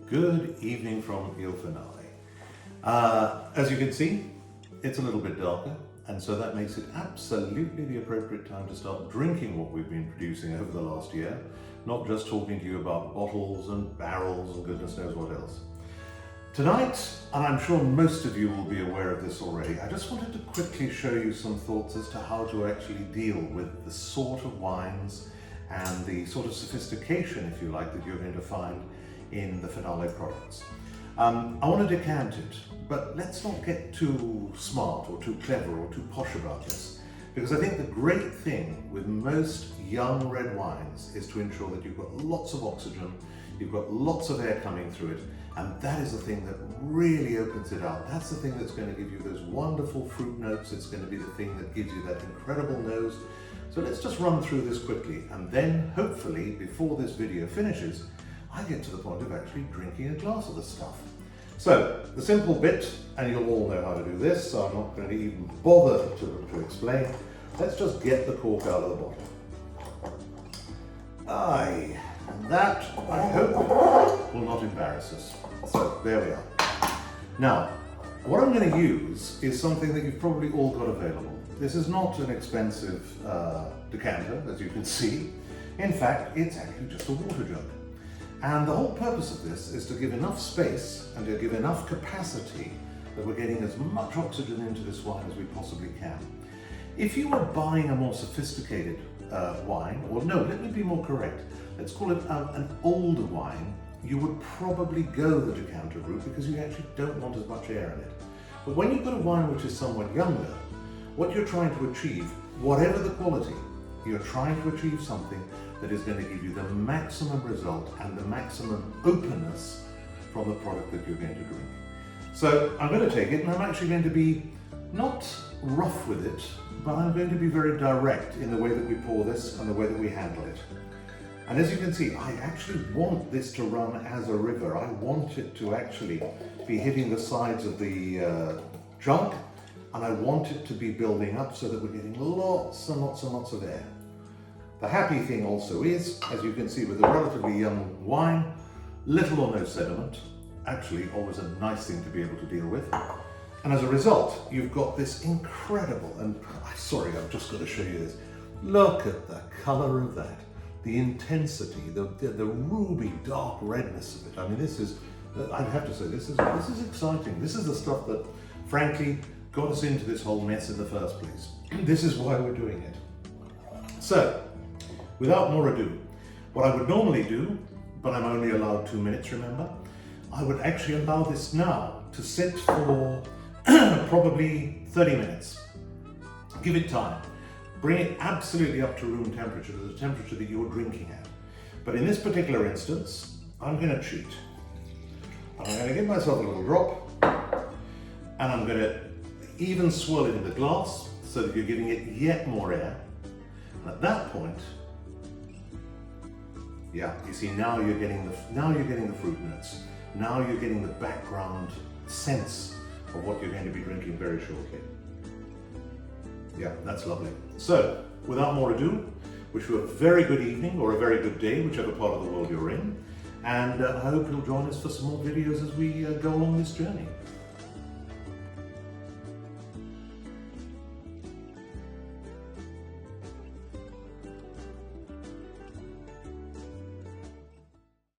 Good evening from Il Finale. As you can see, it's a little bit darker, and so that makes it absolutely the appropriate time to start drinking what we've been producing over the last year, not just talking to you about bottles and barrels and goodness knows what else. Tonight, and I'm sure most of you will be aware of this already, I just wanted to quickly show you some thoughts as to how to actually deal with the sort of wines and the sort of sophistication, if you like, that you're going to find in the Finale products. I want to decant it, but let's not get too smart or too clever or too posh about this, because I think the great thing with most young red wines is to ensure that you've got lots of oxygen, you've got lots of air coming through it, and that is the thing that really opens it out. That's the thing that's going to give you those wonderful fruit notes. It's going to be the thing that gives you that incredible nose. So let's just run through this quickly, and then hopefully before this video finishes, I get to the point of actually drinking a glass of the stuff. So the simple bit, and you'll all know how to do this, so I'm not going to even bother to explain. Let's just get the cork out of the bottle. Aye, and that, I hope, will not embarrass us. So there we are. Now, what I'm going to use is something that you've probably all got available. This is not an expensive decanter, as you can see. In fact, it's actually just a water jug. And the whole purpose of this is to give enough space and to give enough capacity that we're getting as much oxygen into this wine as we possibly can. If you were buying a more sophisticated wine, or no, let me be more correct, let's call it an older wine, you would probably go the decanter route because you actually don't want as much air in it. But when you've got a wine which is somewhat younger, what you're trying to achieve, whatever the quality, you're trying to achieve something that is going to give you the maximum result and the maximum openness from the product that you're going to drink. So I'm going to take it, and I'm actually going to be not rough with it, but I'm going to be very direct in the way that we pour this and the way that we handle it. And as you can see, I actually want this to run as a river. I want it to actually be hitting the sides of the jug, and I want it to be building up so that we're getting lots and lots and lots of air. The happy thing also is, as you can see with a relatively young wine, little or no sediment, actually always a nice thing to be able to deal with. And as a result, you've got this incredible, and sorry, I've just got to show you this. Look at the color of that, the intensity, the ruby dark redness of it. I mean, this is, I'd have to say, this is exciting. This is the stuff that, frankly, got us into this whole mess in the first place. This is why we're doing it. So, without more ado, what I would normally do, but I'm only allowed 2 minutes, remember, I would actually allow this now to sit for probably 30 minutes. Give it time. Bring it absolutely up to room temperature, to the temperature that you're drinking at. But in this particular instance, I'm going to cheat. I'm going to give myself a little drop, and I'm going to even swirl it in the glass so that you're giving it yet more air. And at that point, yeah, you see, now you're getting the fruit notes. Now you're getting the background sense of what you're going to be drinking very shortly. Yeah, that's lovely. So, without more ado, wish you a very good evening or a very good day, whichever part of the world you're in. And I hope you'll join us for some more videos as we go along this journey.